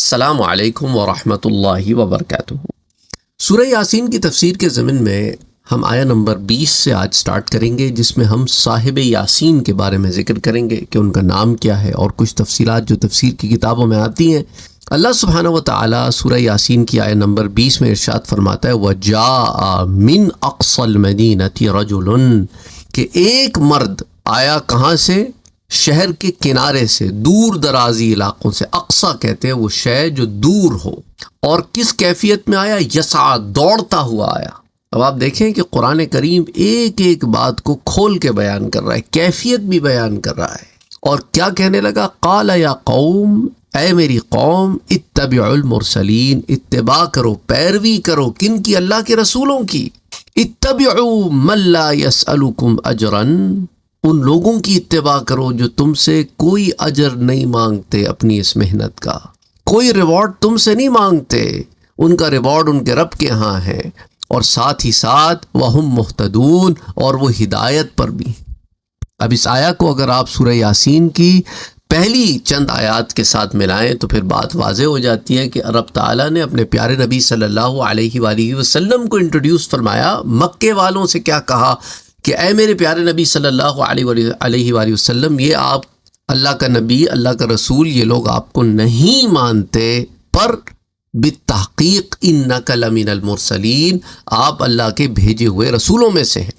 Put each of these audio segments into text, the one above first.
السلام علیکم ورحمۃ اللہ وبرکاتہ۔ سورہ یاسین کی تفسیر کے ضمن میں ہم آیہ نمبر 20 سے آج سٹارٹ کریں گے، جس میں ہم صاحب یاسین کے بارے میں ذکر کریں گے کہ ان کا نام کیا ہے اور کچھ تفصیلات جو تفسیر کی کتابوں میں آتی ہیں۔ اللہ سبحانہ و تعالیٰ سورہ یاسین کی آیہ نمبر 20 میں ارشاد فرماتا ہے وَجَاءَ مِنْ أَقْصَى الْمَدِينَةِ رَجُلٌ، کہ ایک مرد آیا کہاں سے؟ شہر کے کنارے سے، دور درازی علاقوں سے۔ اقصا کہتے ہیں وہ شے جو دور ہو، اور کس کیفیت میں آیا؟ یسعا، دوڑتا ہوا آیا۔ اب آپ دیکھیں کہ قرآن کریم ایک ایک بات کو کھول کے بیان کر رہا ہے، کیفیت بھی بیان کر رہا ہے، اور کیا کہنے لگا؟ قال یا قوم، اے میری قوم، اتبعوا المرسلین، اتباع کرو، پیروی کرو، کن کی؟ اللہ کے رسولوں کی۔ اتبعوا من لا يسألكم اجرا، ان لوگوں کی اتباع کرو جو تم سے کوئی اجر نہیں مانگتے، اپنی اس محنت کا کوئی ریوارڈ تم سے نہیں مانگتے، ان کا ریوارڈ ان کے رب کے ہاں ہے، اور ساتھ ہی ساتھ وَهُمْ مُهْتَدُونَ، اور وہ ہدایت پر بھی۔ اب اس آیہ کو اگر آپ سورہ یاسین کی پہلی چند آیات کے ساتھ ملائیں تو پھر بات واضح ہو جاتی ہے کہ رب تعالیٰ نے اپنے پیارے نبی صلی اللہ علیہ وآلہ وسلم کو انٹروڈیوس فرمایا۔ مکے والوں سے کیا کہا کہ اے میرے پیارے نبی صلی اللہ علیہ وآلہ وسلم، یہ آپ اللہ کا نبی، اللہ کا رسول، یہ لوگ آپ کو نہیں مانتے، پر بالتحقیق انک لمن المرسلین، آپ اللہ کے بھیجے ہوئے رسولوں میں سے ہیں،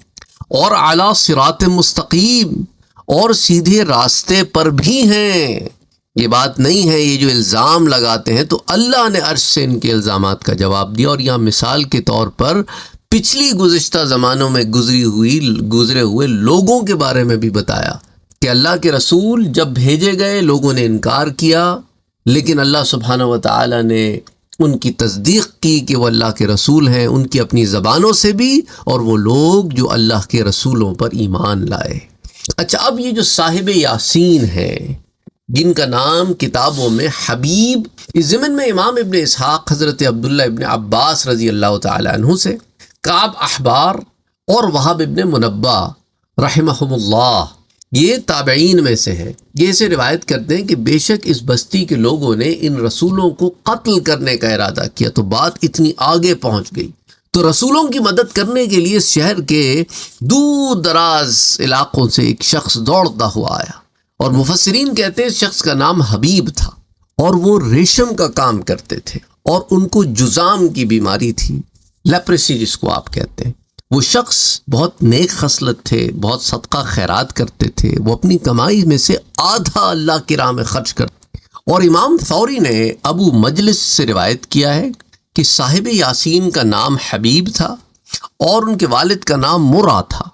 اور علی صراط مستقیم، اور سیدھے راستے پر بھی ہیں۔ یہ بات نہیں ہے یہ جو الزام لگاتے ہیں، تو اللہ نے عرش سے ان کے الزامات کا جواب دیا، اور یہاں مثال کے طور پر پچھلی گزشتہ زمانوں میں گزرے ہوئے لوگوں کے بارے میں بھی بتایا کہ اللہ کے رسول جب بھیجے گئے لوگوں نے انکار کیا، لیکن اللہ سبحانہ و تعالیٰ نے ان کی تصدیق کی کہ وہ اللہ کے رسول ہیں، ان کی اپنی زبانوں سے بھی، اور وہ لوگ جو اللہ کے رسولوں پر ایمان لائے۔ اچھا، اب یہ جو صاحب یاسین ہے، جن کا نام کتابوں میں حبیب، اس ضمن میں امام ابن اسحاق حضرت عبداللہ ابن عباس رضی اللہ تعالی عنہ سے، کعب احبار اور وہب ابن منبہ رحمہم اللہ، یہ تابعین میں سے ہیں، یہ اسے روایت کرتے ہیں کہ بے شک اس بستی کے لوگوں نے ان رسولوں کو قتل کرنے کا ارادہ کیا، تو بات اتنی آگے پہنچ گئی، تو رسولوں کی مدد کرنے کے لیے شہر کے دور دراز علاقوں سے ایک شخص دوڑتا ہوا آیا، اور مفسرین کہتے ہیں اس شخص کا نام حبیب تھا، اور وہ ریشم کا کام کرتے تھے، اور ان کو جذام کی بیماری تھی، لیپریسی جس کو آپ کہتے ہیں۔ وہ شخص بہت نیک خصلت تھے، بہت صدقہ خیرات کرتے تھے، وہ اپنی کمائی میں سے آدھا اللہ کی راہ میں خرچ کرتے، اور امام ثوری نے ابو مجلس سے روایت کیا ہے کہ صاحب یاسین کا نام حبیب تھا، اور ان کے والد کا نام مرہ تھا،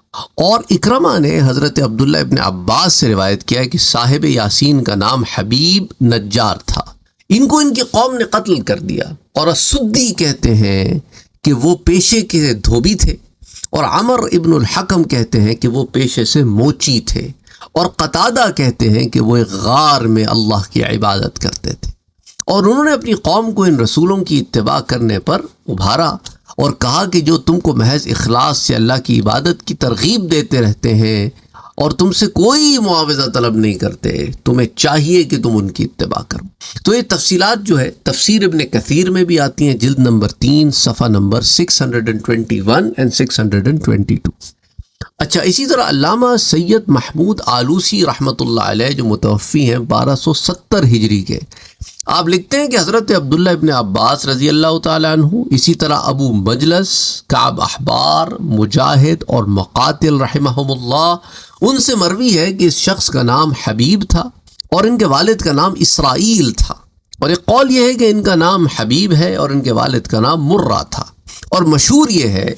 اور اکرمہ نے حضرت عبداللہ ابن عباس سے روایت کیا ہے کہ صاحب یاسین کا نام حبیب نجار تھا۔ ان کو ان کی قوم نے قتل کر دیا، اور السدی کہتے ہیں کہ وہ پیشے کے دھوبی تھے، اور عمر ابن الحکم کہتے ہیں کہ وہ پیشے سے موچی تھے، اور قتادہ کہتے ہیں کہ وہ ایک غار میں اللہ کی عبادت کرتے تھے، اور انہوں نے اپنی قوم کو ان رسولوں کی اتباع کرنے پر ابھارا، اور کہا کہ جو تم کو محض اخلاص سے اللہ کی عبادت کی ترغیب دیتے رہتے ہیں، اور تم سے کوئی معاوضہ طلب نہیں کرتے، تمہیں چاہیے کہ تم ان کی اتباع کرو۔ تو یہ تفصیلات جو ہے تفسیر ابن کثیر میں بھی آتی ہیں، جلد نمبر 3 صفحہ نمبر 621 and 622۔ اچھا، اسی طرح علامہ سید محمود آلوسی رحمۃ اللہ علیہ جو متوفی ہیں 1270 ہجری کے، آپ لکھتے ہیں کہ حضرت عبداللہ ابن عباس رضی اللہ تعالیٰ عنہ، اسی طرح ابو مجلس، کعب احبار، مجاہد اور مقاتل رحمہم اللہ، ان سے مروی ہے کہ اس شخص کا نام حبیب تھا، اور ان کے والد کا نام اسرائیل تھا، اور ایک قول یہ ہے کہ ان کا نام حبیب ہے اور ان کے والد کا نام مرہ تھا، اور مشہور یہ ہے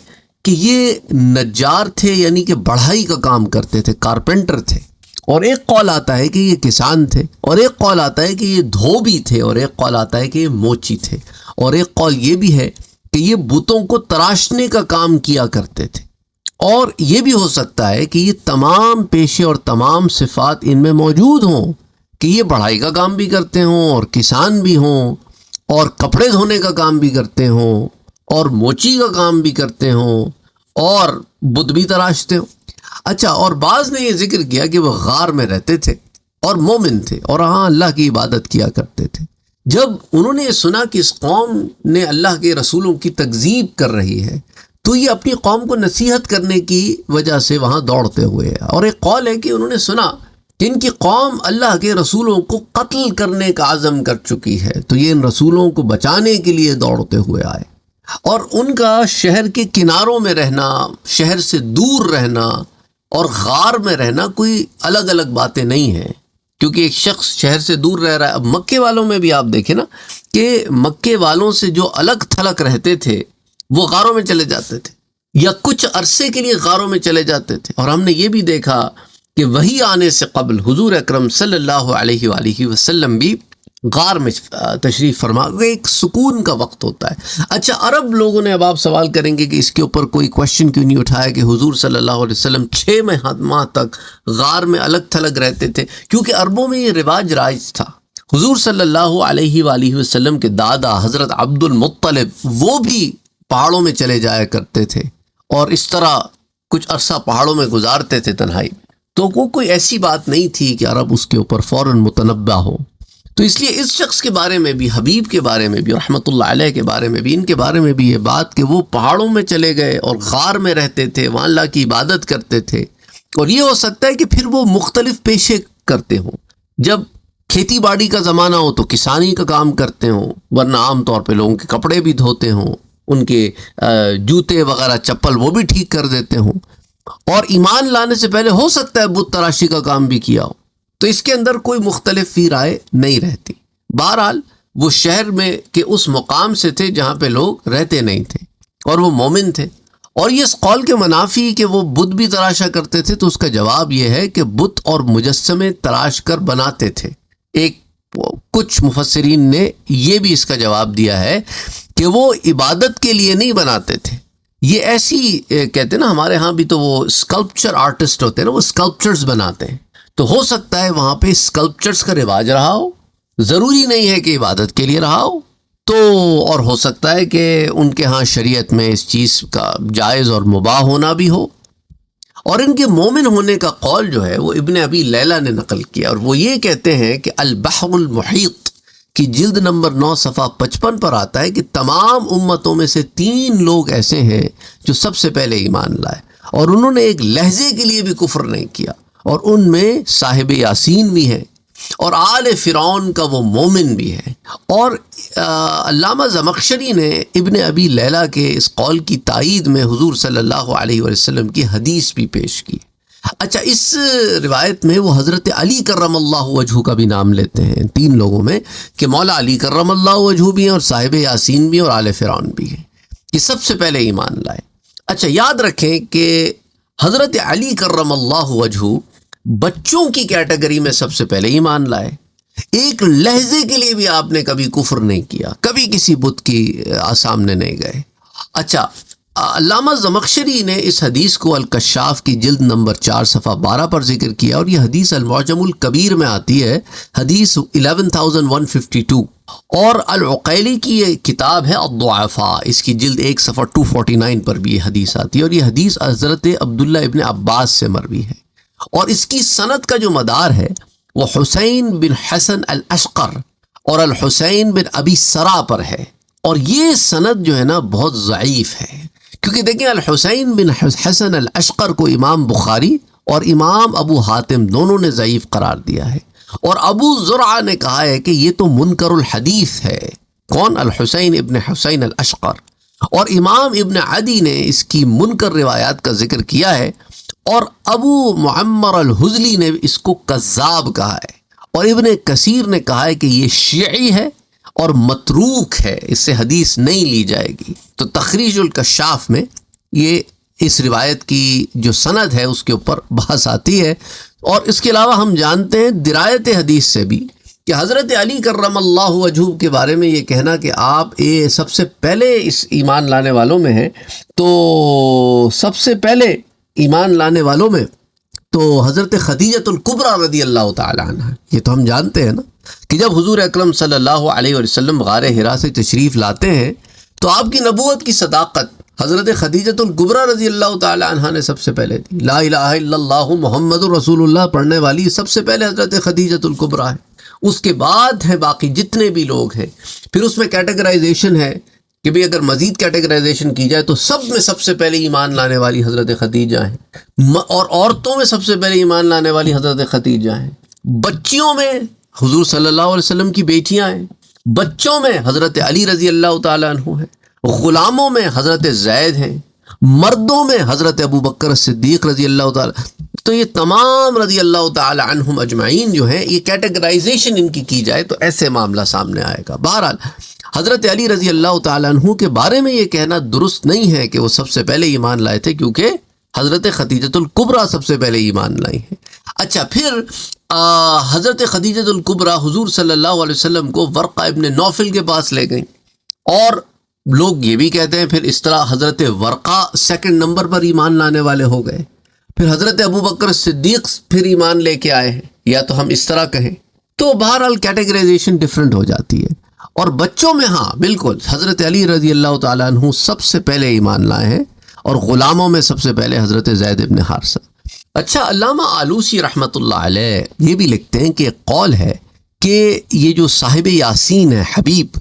کہ یہ نجار تھے، یعنی کہ بڑھائی کا کام کرتے تھے، کارپینٹر تھے، اور ایک قول آتا ہے کہ یہ کسان تھے، اور ایک قول آتا ہے کہ یہ دھوبی تھے، اور ایک قول آتا ہے کہ یہ موچی تھے، اور ایک قول یہ بھی ہے کہ یہ بتوں کو تراشنے کا کام کیا کرتے تھے، اور یہ بھی ہو سکتا ہے کہ یہ تمام پیشے اور تمام صفات ان میں موجود ہوں، کہ یہ بڑھائی کا کام بھی کرتے ہوں، اور کسان بھی ہوں، اور کپڑے دھونے کا کام بھی کرتے ہوں، اور موچی کا کام بھی کرتے ہوں، اور بت بھی تراشتے ہوں۔ اچھا، اور بعض نے یہ ذکر کیا کہ وہ غار میں رہتے تھے اور مومن تھے، اور ہاں اللہ کی عبادت کیا کرتے تھے، جب انہوں نے یہ سنا کہ اس قوم نے اللہ کے رسولوں کی تکذیب کر رہی ہے تو یہ اپنی قوم کو نصیحت کرنے کی وجہ سے وہاں دوڑتے ہوئے، اور ایک قول ہے کہ انہوں نے سنا کہ ان کی قوم اللہ کے رسولوں کو قتل کرنے کا عزم کر چکی ہے، تو یہ ان رسولوں کو بچانے کے لیے دوڑتے ہوئے آئے، اور ان کا شہر کے کناروں میں رہنا، شہر سے دور رہنا اور غار میں رہنا کوئی الگ الگ باتیں نہیں ہیں، کیونکہ ایک شخص شہر سے دور رہ رہا ہے۔ اب مکے والوں میں بھی آپ دیکھیں نا کہ مکے والوں سے جو الگ تھلگ رہتے تھے وہ غاروں میں چلے جاتے تھے، یا کچھ عرصے کے لیے غاروں میں چلے جاتے تھے، اور ہم نے یہ بھی دیکھا کہ وہی آنے سے قبل حضور اکرم صلی اللہ علیہ وآلہ وسلم بھی غار میں تشریف فرما، وہ ایک سکون کا وقت ہوتا ہے۔ اچھا، عرب لوگوں نے، اب آپ سوال کریں گے کہ اس کے اوپر کوئی کوشچن کیوں نہیں اٹھایا کہ حضور صلی اللہ علیہ وسلم 6 ماہ تک غار میں الگ تھلگ رہتے تھے؟ کیونکہ عربوں میں یہ رواج رائج تھا۔ حضور صلی اللہ علیہ وآلہ وسلم کے دادا حضرت عبد المطلب وہ بھی پہاڑوں میں چلے جایا کرتے تھے، اور اس طرح کچھ عرصہ پہاڑوں میں گزارتے تھے تنہائی میں، تو وہ کوئی ایسی بات نہیں تھی کہ عرب اس کے اوپر فوراً متنبع ہو۔ تو اس لیے اس شخص کے بارے میں بھی، حبیب کے بارے میں بھی، رحمۃ اللہ علیہ کے بارے میں بھی، ان کے بارے میں بھی یہ بات کہ وہ پہاڑوں میں چلے گئے اور غار میں رہتے تھے، وہاں اللہ کی عبادت کرتے تھے، اور یہ ہو سکتا ہے کہ پھر وہ مختلف پیشے کرتے ہوں، جب کھیتی باڑی کا زمانہ ہو تو کسانی کا کام کرتے ہوں، ورنہ عام طور پہ لوگوں کے کپڑے بھی دھوتے ہوں، ان کے جوتے وغیرہ چپل وہ بھی ٹھیک کر دیتے ہوں، اور ایمان لانے سے پہلے ہو سکتا ہے بت تراشی کا کام بھی کیا ہو، تو اس کے اندر کوئی مختلف فی رائے نہیں رہتی۔ بہرحال وہ شہر میں کے اس مقام سے تھے جہاں پہ لوگ رہتے نہیں تھے، اور وہ مومن تھے، اور یہ اس قول کے منافی کہ وہ بت بھی تراشا کرتے تھے، تو اس کا جواب یہ ہے کہ بت اور مجسمے تراش کر بناتے تھے۔ کچھ مفسرین نے یہ بھی اس کا جواب دیا ہے کہ وہ عبادت کے لیے نہیں بناتے تھے، یہ ایسی کہتے ہیں نا، ہمارے ہاں بھی تو وہ اسکلپچر آرٹسٹ ہوتے ہیں نا، وہ اسکلپچرز بناتے ہیں، تو ہو سکتا ہے وہاں پہ اسکلپچرز کا رواج رہا ہو، ضروری نہیں ہے کہ عبادت کے لیے رہا ہو، تو اور ہو سکتا ہے کہ ان کے ہاں شریعت میں اس چیز کا جائز اور مباح ہونا بھی ہو۔ اور ان کے مومن ہونے کا قول جو ہے وہ ابن ابی لیلہ نے نقل کیا، اور وہ یہ کہتے ہیں کہ البحر المحیط کی جلد نمبر 9 صفحہ 55 پر آتا ہے کہ تمام امتوں میں سے 3 لوگ ایسے ہیں جو سب سے پہلے ایمان لائے، اور انہوں نے ایک لہجے کے لیے بھی کفر نہیں کیا، اور ان میں صاحب یاسین بھی ہے، اور آل فرعون کا وہ مومن بھی ہے۔ اور علامہ زمخشری نے ابن ابی لیلہ کے اس قول کی تائید میں حضور صلی اللہ علیہ وسلم کی حدیث بھی پیش کی۔ اچھا، اس روایت میں وہ حضرت علی کرم اللہ وجہہ کا بھی نام لیتے ہیں 3 لوگوں میں، کہ مولا علی کرم اللہ وجہہ بھی ہیں، اور صاحب یاسین بھی، اور آل فرعون بھی ہیں، کہ سب سے پہلے ایمان لائے۔ اچھا، یاد رکھیں کہ حضرت علی کرم اللہ وجہہ بچوں کی کیٹیگری میں سب سے پہلے ایمان لائے، ایک لہجے کے لیے بھی آپ نے کبھی کفر نہیں کیا، کبھی کسی بت کی سامنے نہیں گئے۔ اچھا، علامہ زمخشری نے اس حدیث کو الکشاف کی جلد نمبر 4 صفحہ 12 پر ذکر کیا، اور یہ حدیث المعجم الکبیر میں آتی ہے، حدیث 11152، اور العقیلی کی یہ کتاب ہے الضعفاء، اس کی جلد 1 صفحہ 249 پر بھی یہ حدیث آتی ہے، اور یہ حدیث حضرت عبداللہ ابن عباس سے مروی ہے، اور اس کی سند کا جو مدار ہے وہ حسین بن حسن الاشقر اور الحسین بن ابی سرا پر ہے، اور یہ سند جو ہے نا بہت ضعیف ہے، کیونکہ دیکھیں الحسین بن حسن الاشقر کو امام بخاری اور امام ابو حاتم دونوں نے ضعیف قرار دیا ہے، اور ابو زرعہ نے کہا ہے کہ یہ تو منکر الحدیث ہے۔ کون؟ الحسین ابن حسین الاشقر، اور امام ابن عدی نے اس کی منکر روایات کا ذکر کیا ہے، اور ابو معمر الحزلی نے اس کو کذاب کہا ہے، اور ابن کثیر نے کہا ہے کہ یہ شیعی ہے اور متروک ہے، اس سے حدیث نہیں لی جائے گی۔ تو تخریج الکشاف میں یہ اس روایت کی جو سند ہے اس کے اوپر بحث آتی ہے، اور اس کے علاوہ ہم جانتے ہیں درایت حدیث سے بھی کہ حضرت علی کرم اللہ وجہہ کے بارے میں یہ کہنا کہ آپ سب سے پہلے اس ایمان لانے والوں میں ہیں، تو سب سے پہلے ایمان لانے والوں میں تو حضرت خدیجۃ الکبریٰ رضی اللہ تعالی عنہ، یہ تو ہم جانتے ہیں نا کہ جب حضور اکرم صلی اللہ علیہ وسلم غار حرا سے تشریف لاتے ہیں تو آپ کی نبوت کی صداقت حضرت خدیجۃ الکبریٰ رضی اللہ تعالی عنہ نے سب سے پہلے دی۔ لا الہ الا اللہ محمد رسول اللہ پڑھنے والی سب سے پہلے حضرت خدیجۃ الکبریٰ ہے، اس کے بعد ہے باقی جتنے بھی لوگ ہیں. پھر اس میں کیٹیگرائزیشن ہے کہ بھی اگر مزید کیٹیگرائزیشن کی جائے تو سب میں سب سے پہلے ایمان لانے والی حضرت خدیجہ ہیں، اور عورتوں میں سب سے پہلے ایمان لانے والی حضرت خدیجہ ہیں. بچیوں میں حضور صلی اللہ علیہ وسلم کی بیٹیاں ہیں، بچوں میں حضرت علی رضی اللہ تعالیٰ عنہ ہیں، غلاموں میں حضرت زید ہیں، مردوں میں حضرت ابو بکر صدیق رضی اللہ تعالیٰ. تو یہ تمام رضی اللہ تعالیٰ عنہم اجمعین جو ہیں، یہ کیٹیگرائزیشن ان کی جائے تو ایسے معاملہ سامنے آئے گا. بہرحال حضرت علی رضی اللہ تعالیٰ عنہ کے بارے میں یہ کہنا درست نہیں ہے کہ وہ سب سے پہلے ایمان لائے تھے، کیونکہ حضرت خدیجۃ الکبریٰ سب سے پہلے ایمان لائی ہیں. اچھا، پھر حضرت خدیجۃ الکبریٰ حضور صلی اللہ علیہ وسلم کو ورقہ ابن نوفل کے پاس لے گئیں، اور لوگ یہ بھی کہتے ہیں پھر اس طرح حضرت ورقہ سیکنڈ نمبر پر ایمان لانے والے ہو گئے. پھر حضرت ابو بکر صدیق پھر ایمان لے کے آئے ہیں، یا تو ہم اس طرح کہیں. تو بہرحال کیٹیگرائزیشن ڈیفرنٹ ہو جاتی ہے. اور بچوں میں ہاں بالکل حضرت علی رضی اللہ تعالیٰ عنہ سب سے پہلے ایمان لائے ہیں، اور غلاموں میں سب سے پہلے حضرت زید ابن حارثہ. اچھا، علامہ آلوسی رحمۃ اللہ علیہ یہ بھی لکھتے ہیں کہ قول ہے کہ یہ جو صاحب یاسین ہے حبیب،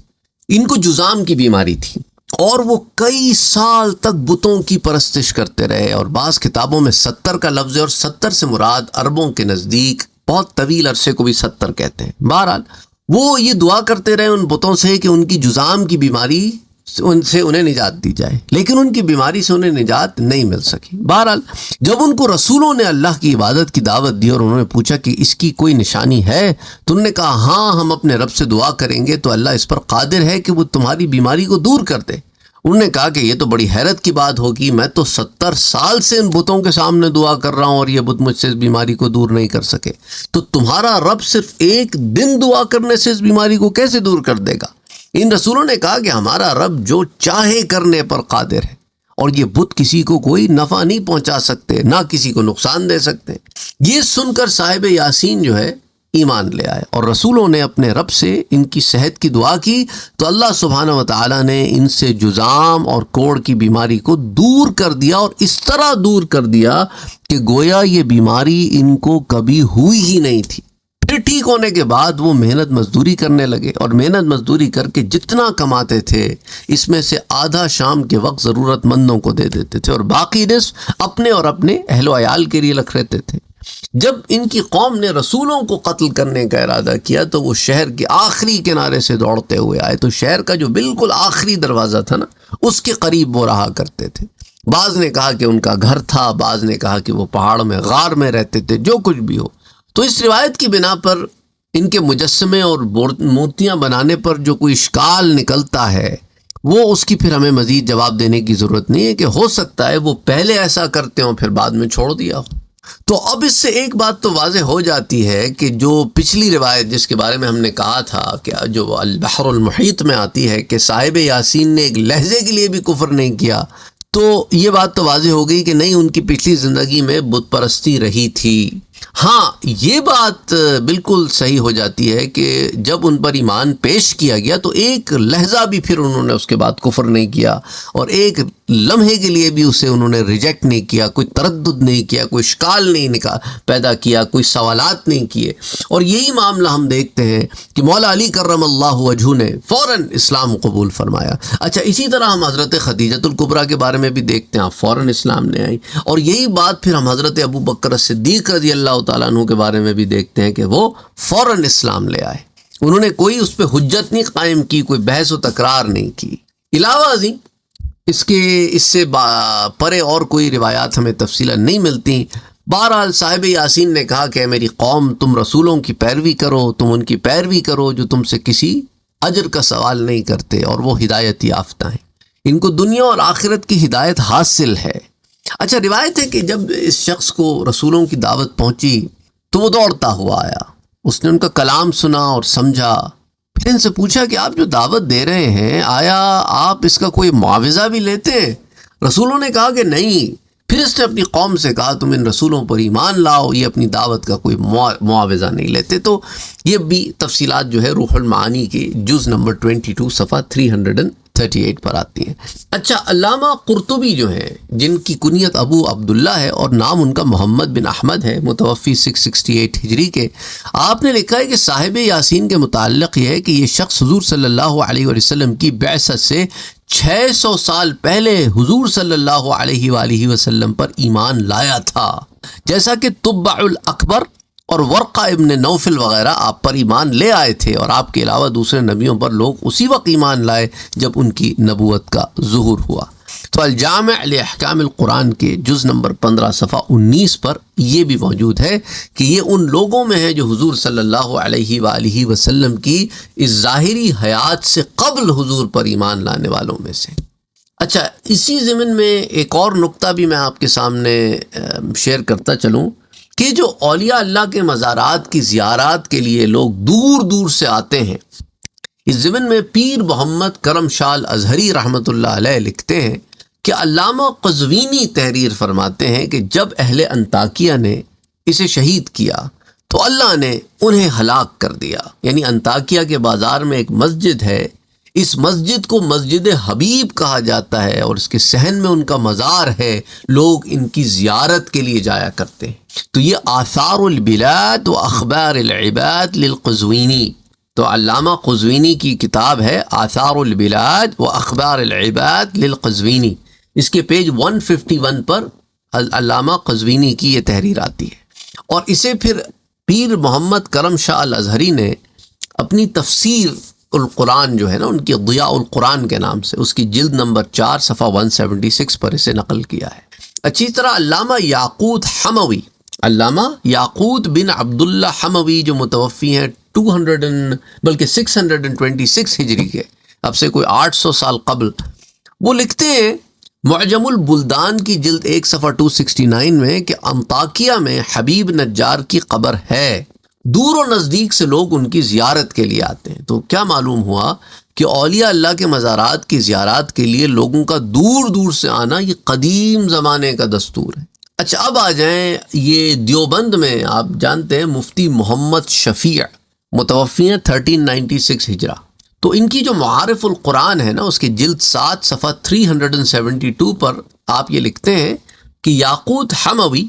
ان کو جذام کی بیماری تھی، اور وہ کئی سال تک بتوں کی پرستش کرتے رہے. اور بعض کتابوں میں 70 کا لفظ ہے، اور 70 سے مراد عربوں کے نزدیک بہت طویل عرصے کو بھی 70 کہتے ہیں. بہرحال وہ یہ دعا کرتے رہے ان بتوں سے کہ ان کی جذام کی بیماری ان سے انہیں نجات دی جائے، لیکن ان کی بیماری سے انہیں نجات نہیں مل سکی. بہرحال جب ان کو رسولوں نے اللہ کی عبادت کی دعوت دی اور انہوں نے پوچھا کہ اس کی کوئی نشانی ہے، تو انہوں نے کہا ہاں، ہم اپنے رب سے دعا کریں گے تو اللہ اس پر قادر ہے کہ وہ تمہاری بیماری کو دور کر دے. انہوں نے کہا کہ یہ تو بڑی حیرت کی بات ہوگی، میں تو 70 سال سے ان بتوں کے سامنے دعا کر رہا ہوں اور یہ بت مجھ سے اس بیماری کو دور نہیں کر سکے، تو تمہارا رب صرف ایک دن دعا کرنے سے اس بیماری کو کیسے دور کر دے گا؟ ان رسولوں نے کہا کہ ہمارا رب جو چاہے کرنے پر قادر ہے، اور یہ بت کسی کو کوئی نفع نہیں پہنچا سکتے، نہ کسی کو نقصان دے سکتے. یہ سن کر صاحب یاسین جو ہے ایمان لے آئے، اور رسولوں نے اپنے رب سے ان کی صحت کی دعا کی تو اللہ سبحانہ و تعالیٰ نے ان سے جذام اور کوڑ کی بیماری کو دور کر دیا، اور اس طرح دور کر دیا کہ گویا یہ بیماری ان کو کبھی ہوئی ہی نہیں تھی. پھر ٹھیک ہونے کے بعد وہ محنت مزدوری کرنے لگے، اور محنت مزدوری کر کے جتنا کماتے تھے اس میں سے آدھا شام کے وقت ضرورت مندوں کو دے دیتے تھے، اور باقی نصف اپنے اور اپنے اہل و عیال کے لیے رکھ لیتے تھے. جب ان کی قوم نے رسولوں کو قتل کرنے کا ارادہ کیا تو وہ شہر کے آخری کنارے سے دوڑتے ہوئے آئے. تو شہر کا جو بالکل آخری دروازہ تھا نا، اس کے قریب وہ رہا کرتے تھے. بعض نے کہا کہ ان کا گھر تھا، بعض نے کہا کہ وہ پہاڑ میں غار میں رہتے تھے، جو کچھ بھی ہو. تو اس روایت کی بنا پر ان کے مجسمے اور مورتیاں بنانے پر جو کوئی اشکال نکلتا ہے، وہ اس کی پھر ہمیں مزید جواب دینے کی ضرورت نہیں ہے، کہ ہو سکتا ہے وہ پہلے ایسا کرتے ہوں پھر بعد میں چھوڑ دیا ہو. تو اب اس سے ایک بات تو واضح ہو جاتی ہے کہ جو پچھلی روایت جس کے بارے میں ہم نے کہا تھا کہ جو البحر المحیط میں آتی ہے کہ صاحب یاسین نے ایک لہجے کے لیے بھی کفر نہیں کیا، تو یہ بات تو واضح ہو گئی کہ نہیں، ان کی پچھلی زندگی میں بت پرستی رہی تھی. ہاں، یہ بات بالکل صحیح ہو جاتی ہے کہ جب ان پر ایمان پیش کیا گیا تو ایک لحظہ بھی پھر انہوں نے اس کے بعد کفر نہیں کیا، اور ایک لمحے کے لیے بھی اسے انہوں نے ریجیکٹ نہیں کیا، کوئی تردد نہیں کیا، کوئی اشکال نہیں پیدا کیا، کوئی سوالات نہیں کیے. اور یہی معاملہ ہم دیکھتے ہیں کہ مولا علی کرم اللہ وجہہ نے فوراً اسلام قبول فرمایا. اچھا، اسی طرح ہم حضرت خدیجۃ الکبریٰ کے بارے میں بھی دیکھتے ہیں، فوراً اسلام لے آئیں. اور یہی بات پھر ہم حضرت ابو بکر صدیق رضی اللہ تعالیٰ عنہ کے بارے میں بھی دیکھتے ہیں کہ وہ فوراً اسلام لے آئے. انہوں نے کوئی اس پہ حجت نہیں قائم کی، کوئی بحث و تکرار نہیں کی. علاوہ ازیں اس سے پرے اور کوئی روایات ہمیں تفصیلا نہیں ملتی. بہرحال صاحب یاسین نے کہا کہ میری قوم، تم رسولوں کی پیروی کرو، تم ان کی پیروی کرو جو تم سے کسی اجر کا سوال نہیں کرتے، اور وہ ہدایت یافتہ ہیں، ان کو دنیا اور آخرت کی ہدایت حاصل ہے. اچھا، روایت ہے کہ جب اس شخص کو رسولوں کی دعوت پہنچی تو وہ دوڑتا ہوا آیا. اس نے ان کا کلام سنا اور سمجھا. پھر ان سے پوچھا کہ آپ جو دعوت دے رہے ہیں، آیا آپ اس کا کوئی معاوضہ بھی لیتے ہیں؟ رسولوں نے کہا کہ نہیں. پھر اس نے اپنی قوم سے کہا تم ان رسولوں پر ایمان لاؤ، یہ اپنی دعوت کا کوئی معاوضہ نہیں لیتے. تو یہ بھی تفصیلات جو ہے روح المعانی کے جز نمبر 22 صفحہ 330 38 پر آتی ہیں۔ اچھا، علامہ قرطبی جو ہیں، جن کی کنیت ابو عبداللہ ہے اور نام ان کا محمد بن احمد ہے، متوفی 668 ہجری کے، آپ نے لکھا ہے کہ صاحب یاسین کے متعلق یہ ہے کہ یہ شخص حضور صلی اللہ علیہ وسلم کی بعثت سے 600 سال پہلے حضور صلی اللہ علیہ وآلہ وسلم پر ایمان لایا تھا، جیسا کہ تبع الاکبر اور ورقہ ابن نوفل وغیرہ آپ پر ایمان لے آئے تھے، اور آپ کے علاوہ دوسرے نبیوں پر لوگ اسی وقت ایمان لائے جب ان کی نبوت کا ظہور ہوا۔ تو الجامع لاحکام القرآن کے جز نمبر 15 صفحہ 19 پر یہ بھی موجود ہے کہ یہ ان لوگوں میں ہے جو حضور صلی اللہ علیہ وآلہ وسلم کی اس ظاہری حیات سے قبل حضور پر ایمان لانے والوں میں سے۔ اچھا، اسی ضمن میں ایک اور نقطہ بھی میں آپ کے سامنے شیئر کرتا چلوں کہ جو اولیاء اللہ کے مزارات کی زیارات کے لیے لوگ دور دور سے آتے ہیں، اس ضمن میں پیر محمد کرم شاہ الازہری رحمۃ اللہ علیہ لکھتے ہیں کہ علامہ قزوینی تحریر فرماتے ہیں کہ جب اہل انطاکیہ نے اسے شہید کیا تو اللہ نے انہیں ہلاک کر دیا۔ یعنی انطاکیہ کے بازار میں ایک مسجد ہے، اس مسجد کو مسجد حبیب کہا جاتا ہے، اور اس کے صحن میں ان کا مزار ہے، لوگ ان کی زیارت کے لیے جایا کرتے ہیں۔ تو یہ آثار البلاد و اخبار العباد للقزوینی، تو علامہ قزوینی کی کتاب ہے آثار البلاد و اخبار العباد للقزوینی، اس کے پیج 151 پر علامہ قزوینی کی یہ تحریر آتی ہے۔ اور اسے پھر پیر محمد کرم شاہ الازہری نے اپنی تفسیر القرآن جو ہے نا، ان کی ضیاء القرآن کے نام سے، اس کی جلد نمبر 4 صفحہ 176 پر اسے نقل کیا ہے۔ اچھی طرح علامہ یاقوت حموی، علامہ یاقوت بن عبداللہ حموی جو متوفی ہیں 626 ہجری کے، اب سے کوئی 800 سال قبل، وہ لکھتے ہیں معجم البلدان کی جلد 1 صفحہ 269 میں کہ انطاکیہ میں حبیب نجار کی قبر ہے، دور و نزدیک سے لوگ ان کی زیارت کے لیے آتے ہیں۔ تو کیا معلوم ہوا کہ اولیاء اللہ کے مزارات کی زیارات کے لیے لوگوں کا دور دور سے آنا یہ قدیم زمانے کا دستور ہے۔ اچھا، اب آ جائیں، یہ دیوبند میں آپ جانتے ہیں مفتی محمد شفیع متوفی ہیں 1396 ہجرہ، تو ان کی جو معارف القرآن ہے نا، اس کے جلد 7 صفحہ 372 پر آپ یہ لکھتے ہیں کہ یاقوت حموی،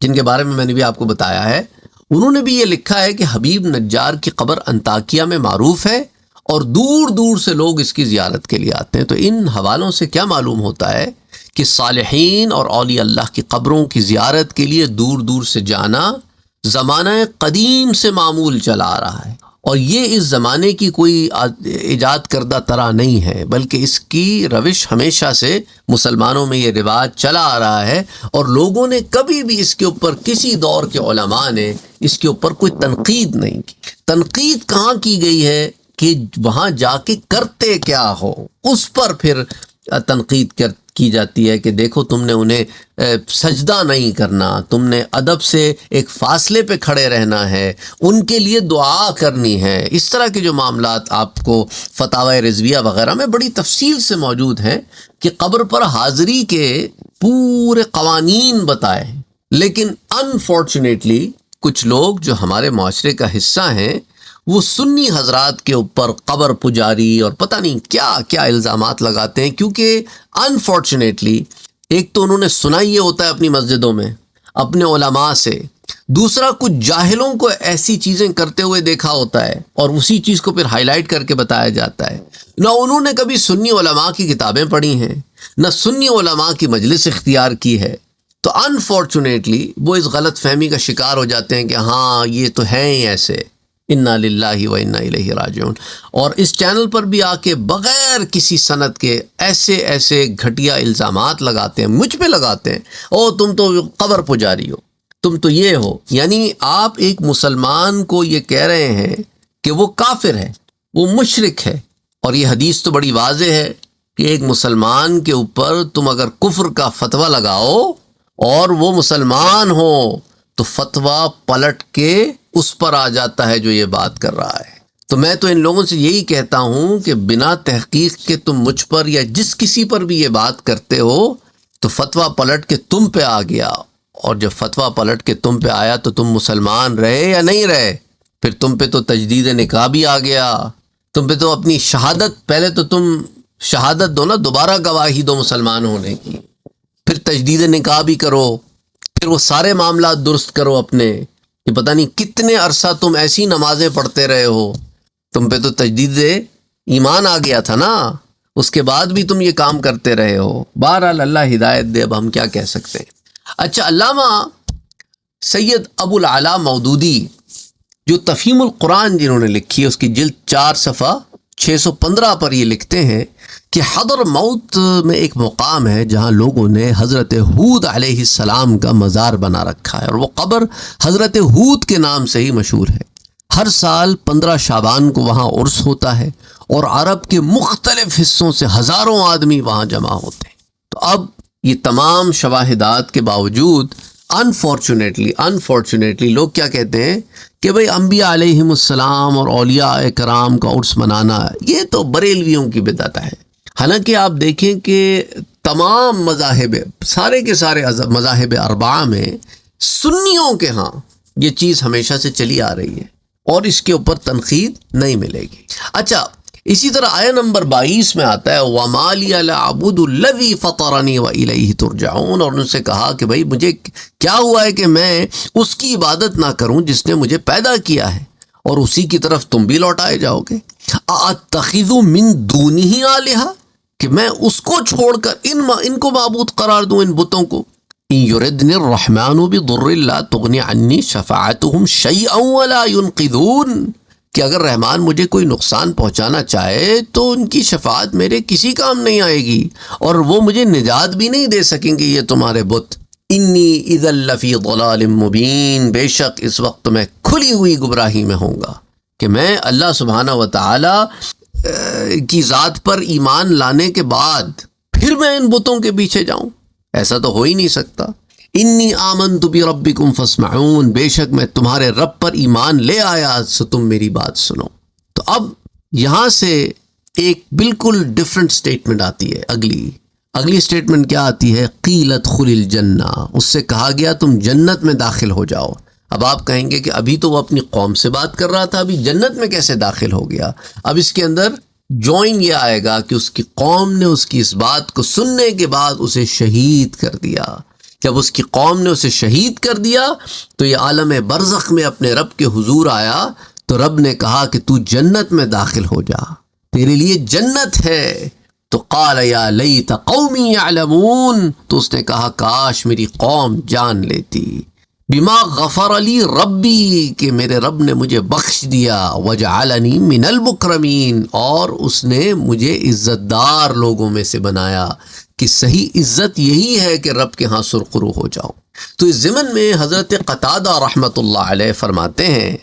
جن کے بارے میں میں نے بھی آپ کو بتایا ہے، انہوں نے بھی یہ لکھا ہے کہ حبیب نجار کی قبر انطاکیہ میں معروف ہے اور دور دور سے لوگ اس کی زیارت کے لیے آتے ہیں۔ تو ان حوالوں سے کیا معلوم ہوتا ہے کہ صالحین اور اولیاء اللہ کی قبروں کی زیارت کے لیے دور دور سے جانا زمانہ قدیم سے معمول چلا آ رہا ہے، اور یہ اس زمانے کی کوئی ایجاد کردہ طرح نہیں ہے، بلکہ اس کی روش ہمیشہ سے مسلمانوں میں یہ رواج چلا آ رہا ہے، اور لوگوں نے کبھی بھی اس کے اوپر، کسی دور کے علماء نے اس کے اوپر کوئی تنقید نہیں کی۔ تنقید کہاں کی گئی ہے کہ وہاں جا کے کرتے کیا ہو، اس پر پھر تنقید کی جاتی ہے کہ دیکھو تم نے انہیں سجدہ نہیں کرنا، تم نے ادب سے ایک فاصلے پہ کھڑے رہنا ہے، ان کے لیے دعا کرنی ہے۔ اس طرح کے جو معاملات آپ کو فتاوی رضویہ وغیرہ میں بڑی تفصیل سے موجود ہیں کہ قبر پر حاضری کے پورے قوانین بتائے ہیں، لیکن انفارچونیٹلی کچھ لوگ جو ہمارے معاشرے کا حصہ ہیں، وہ سنی حضرات کے اوپر قبر پجاری اور پتہ نہیں کیا کیا الزامات لگاتے ہیں، کیونکہ انفارچونیٹلی ایک تو انہوں نے سنا یہ ہوتا ہے اپنی مسجدوں میں اپنے علماء سے، دوسرا کچھ جاہلوں کو ایسی چیزیں کرتے ہوئے دیکھا ہوتا ہے اور اسی چیز کو پھر ہائی لائٹ کر کے بتایا جاتا ہے۔ نہ انہوں نے کبھی سنی علماء کی کتابیں پڑھی ہیں، نہ سنی علماء کی مجلس اختیار کی ہے، تو انفارچونیٹلی وہ اس غلط فہمی کا شکار ہو جاتے ہیں کہ ہاں یہ تو ہیں ہی ایسے، انا للہ و انا الیہ راجعون، اور اس چینل پر بھی آ کے بغیر کسی سند کے ایسے ایسے گھٹیا الزامات لگاتے ہیں، مجھ پہ لگاتے ہیں، او تم تو قبر پجاری ہو، تم تو یہ ہو۔ یعنی آپ ایک مسلمان کو یہ کہہ رہے ہیں کہ وہ کافر ہے، وہ مشرک ہے، اور یہ حدیث تو بڑی واضح ہے کہ ایک مسلمان کے اوپر تم اگر کفر کا فتویٰ لگاؤ اور وہ مسلمان ہو تو فتویٰ پلٹ کے اس پر آ جاتا ہے جو یہ بات کر رہا ہے۔ تو میں تو ان لوگوں سے یہی کہتا ہوں کہ بنا تحقیق کے تم مجھ پر یا جس کسی پر بھی یہ بات کرتے ہو تو فتویٰ پلٹ کے تم پہ آ گیا، اور جب فتویٰ پلٹ کے تم پہ آیا تو تم مسلمان رہے یا نہیں رہے، پھر تم پہ تو تجدید نکاح بھی آ گیا، تم پہ تو اپنی شہادت، پہلے تو تم شہادت دو نا، دوبارہ گواہی دو مسلمان ہونے کی، پھر تجدید نکاح بھی کرو، پھر وہ سارے معاملات درست کرو اپنے، کہ پتہ نہیں کتنے عرصہ تم ایسی نمازیں پڑھتے رہے ہو، تم پہ تو تجدید ایمان آ گیا تھا نا، اس کے بعد بھی تم یہ کام کرتے رہے ہو۔ بہرحال اللہ ہدایت دے، اب ہم کیا کہہ سکتے ہیں۔ اچھا، علامہ سید ابو العلا مودودی جو تفہیم القرآن جنہوں نے لکھی ہے، اس کی جلد 4 صفحہ 615 پر یہ لکھتے ہیں کہ حضر موت میں ایک مقام ہے جہاں لوگوں نے حضرت ہود علیہ السلام کا مزار بنا رکھا ہے، اور وہ قبر حضرت ہود کے نام سے ہی مشہور ہے۔ ہر سال 15 شعبان کو وہاں عرس ہوتا ہے، اور عرب کے مختلف حصوں سے ہزاروں آدمی وہاں جمع ہوتے ہیں۔ تو اب یہ تمام شواہدات کے باوجود انفارچونیٹلی لوگ کیا کہتے ہیں کہ بھئی انبیاء علیہم السلام اور اولیاء کرام کا عرس منانا یہ تو بریلویوں کی بدعت ہے۔ حالانکہ آپ دیکھیں کہ تمام مذاہب، سارے کے سارے مذاہب اربعہ میں سنیوں کے ہاں یہ چیز ہمیشہ سے چلی آ رہی ہے، اور اس کے اوپر تنقید نہیں ملے گی۔ اچھا، اسی طرح آیہ نمبر 22 میں آتا ہے وَمَا لِيَ لَأَعْبُدُ الَّذِي فَطَرَنِي وَإِلَيْهِ تُرْجَعُونَ، اور ان سے کہا کہ بھائی مجھے کیا ہوا ہے کہ میں اس کی عبادت نہ کروں جس نے مجھے پیدا کیا ہے، اور اسی کی طرف تم بھی لوٹائے جاؤ گے۔ أَأَتَّخِذُ مِن دُونِهِ آلِهَةً، کہ میں اس کو چھوڑ کر ان کو معبود قرار دوں، ان بتوں کو۔ إِن يُرِدْنِ الرَّحْمَنُ بِضُرٍّ لَا تُغْنِ عَنِّي شَفَاعَتُهُمْ شَيْئًا وَلَا يُنْقِذُونَ، کہ اگر رحمان مجھے کوئی نقصان پہنچانا چاہے تو ان کی شفاعت میرے کسی کام نہیں آئے گی، اور وہ مجھے نجات بھی نہیں دے سکیں گے یہ تمہارے بت۔ انی اذا لفی ضلال مبین، بے شک اس وقت میں کھلی ہوئی گمراہی میں ہوں گا کہ میں اللہ سبحانہ و تعالی کی ذات پر ایمان لانے کے بعد پھر میں ان بتوں کے پیچھے جاؤں، ایسا تو ہو ہی نہیں سکتا۔ انی آمنت بربکم فاسمعون، بے شک میں تمہارے رب پر ایمان لے آیا، سو تم میری بات سنو۔ تو اب یہاں سے ایک بالکل ڈیفرنٹ سٹیٹمنٹ آتی ہے۔ اگلی سٹیٹمنٹ کیا آتی ہے؟ قیلت خل الجنہ، اس سے کہا گیا تم جنت میں داخل ہو جاؤ۔ اب آپ کہیں گے کہ ابھی تو وہ اپنی قوم سے بات کر رہا تھا، ابھی جنت میں کیسے داخل ہو گیا؟ اب اس کے اندر جوائن یہ آئے گا کہ اس کی قوم نے اس کی اس بات کو سننے کے بعد اسے شہید کر دیا۔ جب اس کی قوم نے اسے شہید کر دیا تو یہ عالم برزخ میں اپنے رب کے حضور آیا، تو رب نے کہا کہ تو جنت میں داخل ہو جا، تیرے لیے جنت ہے۔ تو قال یا لیت قومی یعلمون، تو اس نے کہا کاش میری قوم جان لیتی، بما غفر لی ربی، کہ میرے رب نے مجھے بخش دیا، وجعلنی من المکرمین، اور اس نے مجھے عزت دار لوگوں میں سے بنایا، کہ صحیح عزت یہی ہے کہ رب کے ہاں سرخرو ہو جاؤ۔ تو اس ضمن میں حضرت قتادہ رحمۃ اللہ علیہ فرماتے ہیں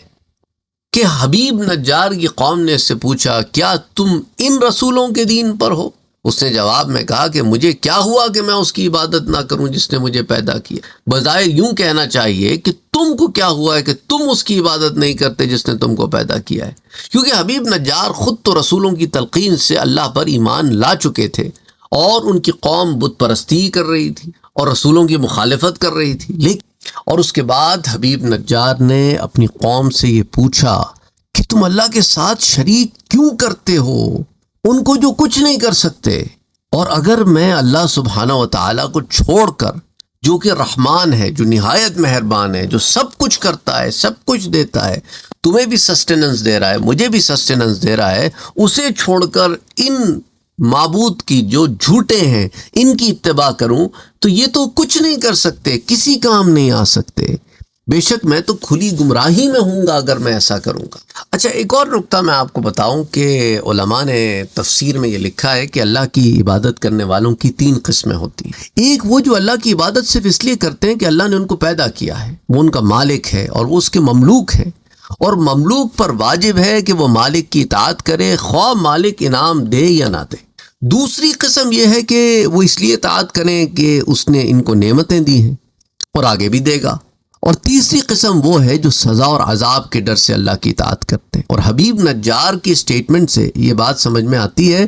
کہ حبیب نجار کی قوم نے اس سے پوچھا کیا تم ان رسولوں کے دین پر ہو؟ اس نے جواب میں کہا کہ مجھے کیا ہوا کہ میں اس کی عبادت نہ کروں جس نے مجھے پیدا کیا؟ بظاہر یوں کہنا چاہیے کہ تم کو کیا ہوا ہے کہ تم اس کی عبادت نہیں کرتے جس نے تم کو پیدا کیا ہے، کیونکہ حبیب نجار خود تو رسولوں کی تلقین سے اللہ پر ایمان لا چکے تھے، اور ان کی قوم بت پرستی کر رہی تھی اور رسولوں کی مخالفت کر رہی تھی۔ لیکن اور اس کے بعد حبیب نجار نے اپنی قوم سے یہ پوچھا کہ تم اللہ کے ساتھ شریک کیوں کرتے ہو ان کو جو کچھ نہیں کر سکتے؟ اور اگر میں اللہ سبحانہ و تعالیٰ کو چھوڑ کر، جو کہ رحمان ہے، جو نہایت مہربان ہے، جو سب کچھ کرتا ہے، سب کچھ دیتا ہے، تمہیں بھی سسٹیننس دے رہا ہے، مجھے بھی سسٹیننس دے رہا ہے، اسے چھوڑ کر ان معبود کی جو جھوٹے ہیں ان کی اتباع کروں تو یہ تو کچھ نہیں کر سکتے، کسی کام نہیں آ سکتے، بے شک میں تو کھلی گمراہی میں ہوں گا اگر میں ایسا کروں گا۔ اچھا، ایک اور نقطہ میں آپ کو بتاؤں کہ علماء نے تفسیر میں یہ لکھا ہے کہ اللہ کی عبادت کرنے والوں کی 3 قسمیں ہوتی ہیں۔ ایک وہ جو اللہ کی عبادت صرف اس لیے کرتے ہیں کہ اللہ نے ان کو پیدا کیا ہے، وہ ان کا مالک ہے اور وہ اس کے مملوک ہے، اور مملوک پر واجب ہے کہ وہ مالک کی اطاعت کرے، خواہ مالک انعام دے یا نہ دے۔ دوسری قسم یہ ہے کہ وہ اس لیے اطاعت کریں کہ اس نے ان کو نعمتیں دی ہیں اور آگے بھی دے گا۔ اور تیسری قسم وہ ہے جو سزا اور عذاب کے ڈر سے اللہ کی اطاعت کرتے ہیں۔ اور حبیب نجار کی سٹیٹمنٹ سے یہ بات سمجھ میں آتی ہے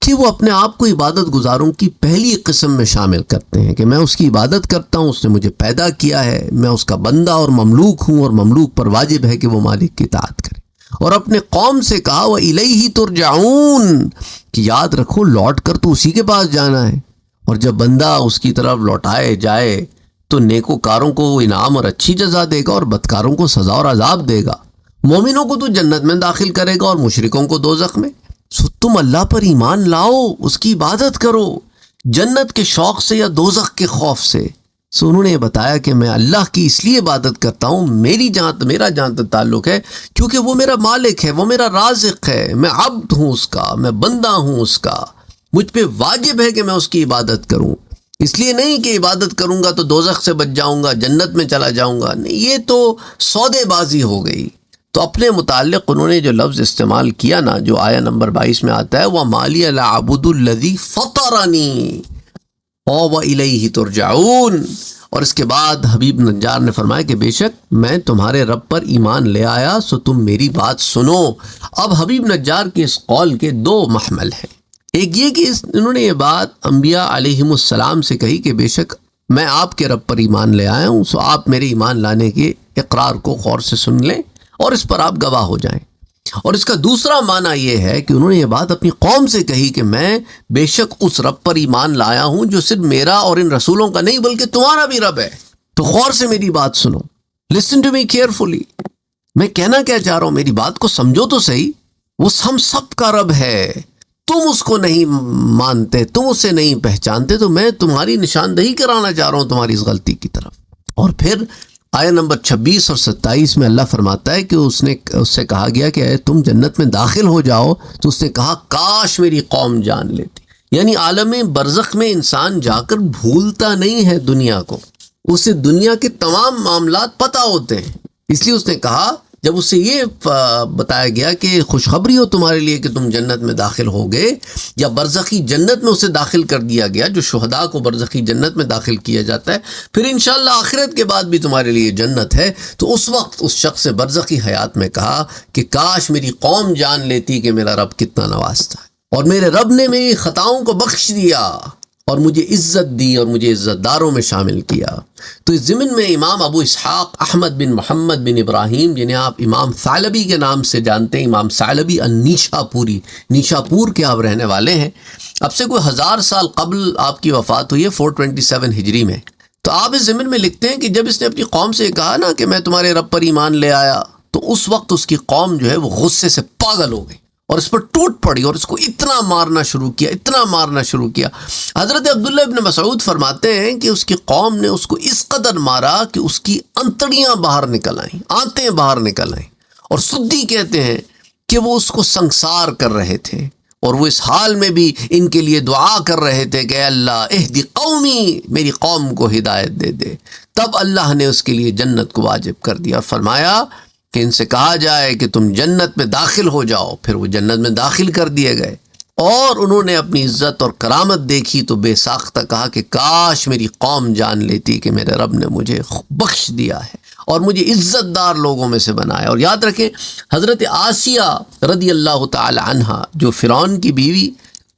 کہ وہ اپنے آپ کو عبادت گزاروں کی پہلی قسم میں شامل کرتے ہیں کہ میں اس کی عبادت کرتا ہوں، اس نے مجھے پیدا کیا ہے، میں اس کا بندہ اور مملوک ہوں، اور مملوک پر واجب ہے کہ وہ مالک کی اطاعت کرے۔ اور اپنے قوم سے کہا وَإِلَيْهِ تُرْجَعُونَ، کہ یاد رکھو لوٹ کر تو اسی کے پاس جانا ہے، اور جب بندہ اس کی طرف لوٹائے جائے تو نیکوکاروں کو وہ انعام اور اچھی جزا دے گا اور بدکاروں کو سزا اور عذاب دے گا۔ مومنوں کو تو جنت میں داخل کرے گا اور مشرکوں کو دوزخ میں۔ سو تم اللہ پر ایمان لاؤ، اس کی عبادت کرو، جنت کے شوق سے یا دوزخ کے خوف سے۔ سو انہوں نے بتایا کہ میں اللہ کی اس لیے عبادت کرتا ہوں، میرا جہاں تک تعلق ہے، کیونکہ وہ میرا مالک ہے، وہ میرا رازق ہے، میں عبد ہوں اس کا، میں بندہ ہوں اس کا، مجھ پہ واجب ہے کہ میں اس کی عبادت کروں۔ اس لیے نہیں کہ عبادت کروں گا تو دوزخ سے بچ جاؤں گا، جنت میں چلا جاؤں گا، نہیں، یہ تو سودے بازی ہو گئی۔ تو اپنے متعلق انہوں نے جو لفظ استعمال کیا نا، جو آیہ نمبر 22 میں آتا ہے، وَمَا لِيَ لَا أَعْبُدُ الَّذِي فَطَرَنِي وَإِلَيْهِ تُرْجَعُونَ۔ اور اس کے بعد حبیب نجار نے فرمایا کہ بے شک میں تمہارے رب پر ایمان لے آیا، سو تم میری بات سنو۔ اب حبیب نجار کے اس قول کے دو محمل ہیں۔ ایک یہ کہ انہوں نے یہ بات انبیاء علیہم السلام سے کہی کہ بے شک میں آپ کے رب پر ایمان لے آیا ہوں، سو آپ میرے ایمان لانے کے اقرار کو غور سے سن لیں اور اس پر آپ گواہ ہو جائیں۔ اور اس کا دوسرا معنی یہ ہے کہ انہوں نے یہ بات اپنی قوم سے کہی کہ میں بے شک اس رب پر ایمان لایا ہوں جو صرف میرا اور ان رسولوں کا نہیں بلکہ تمہارا بھی رب ہے، تو غور سے میری بات سنو، لسن ٹو می کیئرفلی۔ میں کہنا کیا چاہ رہا ہوں، میری بات کو سمجھو تو صحیح۔ وہ ہم سب کا رب ہے، تم اس کو نہیں مانتے، تم اسے نہیں پہچانتے، تو میں تمہاری نشاندہی کرانا چاہ رہا ہوں تمہاری اس غلطی کی طرف۔ اور پھر آیہ نمبر 26 اور 27 میں اللہ فرماتا ہے کہ اس سے کہا گیا کہ اے تم جنت میں داخل ہو جاؤ، تو اس نے کہا کاش میری قوم جان لیتی۔ یعنی عالم برزخ میں انسان جا کر بھولتا نہیں ہے دنیا کو، اسے دنیا کے تمام معاملات پتہ ہوتے ہیں۔ اس لیے اس نے کہا، جب اسے یہ بتایا گیا کہ خوشخبری ہو تمہارے لیے کہ تم جنت میں داخل ہو گئے، یا برزخی جنت میں اسے داخل کر دیا گیا، جو شہداء کو برزخی جنت میں داخل کیا جاتا ہے، پھر انشاءاللہ آخرت کے بعد بھی تمہارے لیے جنت ہے، تو اس وقت اس شخص نے برزخی حیات میں کہا کہ کاش میری قوم جان لیتی کہ میرا رب کتنا نوازتا ہے، اور میرے رب نے میری خطاؤں کو بخش دیا اور مجھے عزت دی اور مجھے عزت داروں میں شامل کیا۔ تو اس ضمن میں امام ابو اسحاق احمد بن محمد بن ابراہیم، جنہیں آپ امام ثعلبی کے نام سے جانتے ہیں، امام ثعلبی النیشاپوری، نیشاپور کے آپ رہنے والے ہیں، اب سے کوئی 1000 سال قبل آپ کی وفات ہوئی ہے 427 ہجری میں۔ تو آپ اس ضمن میں لکھتے ہیں کہ جب اس نے اپنی قوم سے کہا نا کہ میں تمہارے رب پر ایمان لے آیا، تو اس وقت اس کی قوم جو ہے وہ غصے سے پاگل ہو گئی اور اس پر ٹوٹ پڑی اور اس کو اتنا مارنا شروع کیا۔ حضرت عبداللہ ابن مسعود فرماتے ہیں کہ اس کی قوم نے اس کو اس قدر مارا کہ اس کی انتڑیاں باہر نکل آئیں، آنتیں باہر نکل آئیں، اور سدی کہتے ہیں کہ وہ اس کو سنگسار کر رہے تھے، اور وہ اس حال میں بھی ان کے لیے دعا کر رہے تھے کہ اے اللہ اہدی قومی، میری قوم کو ہدایت دے دے۔ تب اللہ نے اس کے لیے جنت کو واجب کر دیا اور فرمایا کہ ان سے کہا جائے کہ تم جنت میں داخل ہو جاؤ۔ پھر وہ جنت میں داخل کر دیے گئے، اور انہوں نے اپنی عزت اور کرامت دیکھی تو بے ساختہ کہا کہ کاش میری قوم جان لیتی کہ میرے رب نے مجھے بخش دیا ہے اور مجھے عزت دار لوگوں میں سے بنایا۔ اور یاد رکھیں حضرت آسیہ رضی اللہ تعالی عنہا، جو فرعون کی بیوی،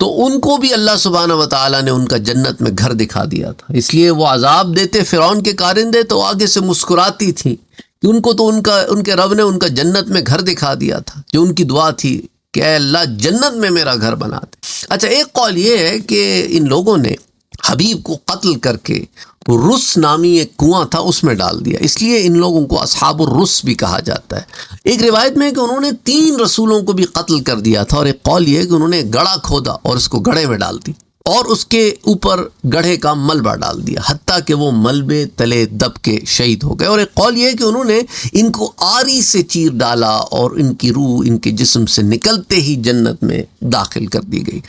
تو ان کو بھی اللہ سبحانہ و تعالیٰ نے ان کا جنت میں گھر دکھا دیا تھا، اس لیے وہ عذاب دیتے فرعون کے کارندے تو آگے سے مسکراتی تھیں کہ ان کو تو ان کے رب نے ان کا جنت میں گھر دکھا دیا تھا، جو ان کی دعا تھی کہ اے اللہ جنت میں میرا گھر بنا دے۔ اچھا، ایک قول یہ ہے کہ ان لوگوں نے حبیب کو قتل کر کے رس نامی ایک کنواں تھا اس میں ڈال دیا، اس لیے ان لوگوں کو اصحاب الرس بھی کہا جاتا ہے۔ ایک روایت میں ہے کہ انہوں نے 3 رسولوں کو بھی قتل کر دیا تھا، اور ایک قول یہ ہے کہ انہوں نے گڑھا کھودا اور اس کو گڑھے میں ڈال دی اور اس کے اوپر گڑھے کا ملبہ ڈال دیا، حتیٰ کہ وہ ملبے تلے دب کے شہید ہو گئے۔ اور ایک قول یہ ہے کہ انہوں نے ان کو آری سے چیر ڈالا اور ان کی روح ان کے جسم سے نکلتے ہی جنت میں داخل کر دی گئی،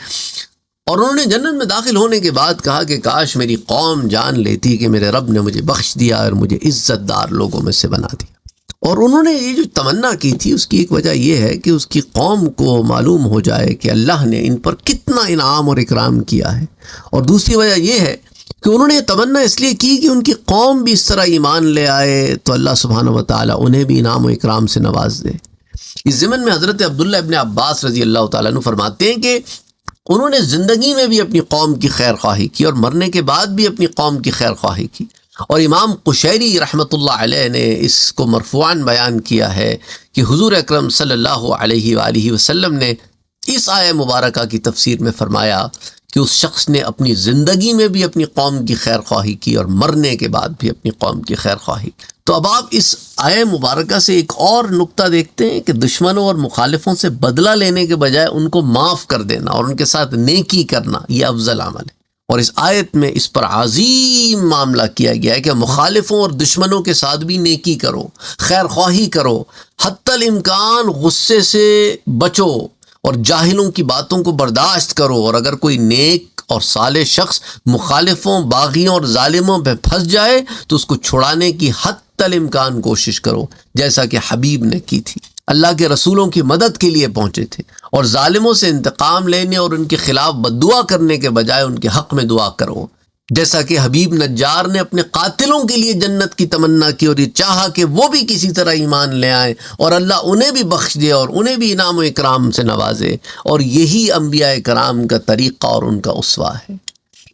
اور انہوں نے جنت میں داخل ہونے کے بعد کہا کہ کاش میری قوم جان لیتی کہ میرے رب نے مجھے بخش دیا اور مجھے عزت دار لوگوں میں سے بنا دیا۔ اور انہوں نے یہ جو تمنا کی تھی اس کی ایک وجہ یہ ہے کہ اس کی قوم کو معلوم ہو جائے کہ اللہ نے ان پر کتنا انعام اور اکرام کیا ہے، اور دوسری وجہ یہ ہے کہ انہوں نے یہ تمنا اس لیے کی کہ ان کی قوم بھی اس طرح ایمان لے آئے تو اللہ سبحانہ و تعالیٰ انہیں بھی انعام و اکرام سے نواز دے۔ اس ضمن میں حضرت عبداللہ ابن عباس رضی اللہ تعالیٰ عنہ فرماتے ہیں کہ انہوں نے زندگی میں بھی اپنی قوم کی خیر خواہی کی اور مرنے کے بعد بھی اپنی قوم کی خیر خواہی کی، اور امام قشیری رحمۃ اللہ علیہ نے اس کو مرفوعاً بیان کیا ہے کہ حضور اکرم صلی اللہ علیہ وآلہ وسلم نے اس آیہ مبارکہ کی تفسیر میں فرمایا کہ اس شخص نے اپنی زندگی میں بھی اپنی قوم کی خیر خواہی کی اور مرنے کے بعد بھی اپنی قوم کی خیر خواہی کی۔ تو اب آپ اس آیہ مبارکہ سے ایک اور نقطہ دیکھتے ہیں کہ دشمنوں اور مخالفوں سے بدلہ لینے کے بجائے ان کو معاف کر دینا اور ان کے ساتھ نیکی کرنا یہ افضل عمل ہے۔ اور اس آیت میں اس پر عظیم معاملہ کیا گیا ہے کہ مخالفوں اور دشمنوں کے ساتھ بھی نیکی کرو، خیر خواہی کرو، حتی الامکان غصے سے بچو اور جاہلوں کی باتوں کو برداشت کرو، اور اگر کوئی نیک اور صالح شخص مخالفوں، باغیوں اور ظالموں پہ پھنس جائے تو اس کو چھڑانے کی حتی الامکان کوشش کرو، جیسا کہ حبیب نے کی تھی۔ اللہ کے رسولوں کی مدد کے لیے پہنچے تھے، اور ظالموں سے انتقام لینے اور ان کے خلاف بددعا کرنے کے بجائے ان کے حق میں دعا کرو، جیسا کہ حبیب نجار نے اپنے قاتلوں کے لیے جنت کی تمنا کی اور یہ چاہا کہ وہ بھی کسی طرح ایمان لے آئیں اور اللہ انہیں بھی بخش دے اور انہیں بھی انعام و اکرام سے نوازے، اور یہی انبیاء کرام کا طریقہ اور ان کا اسوہ ہے۔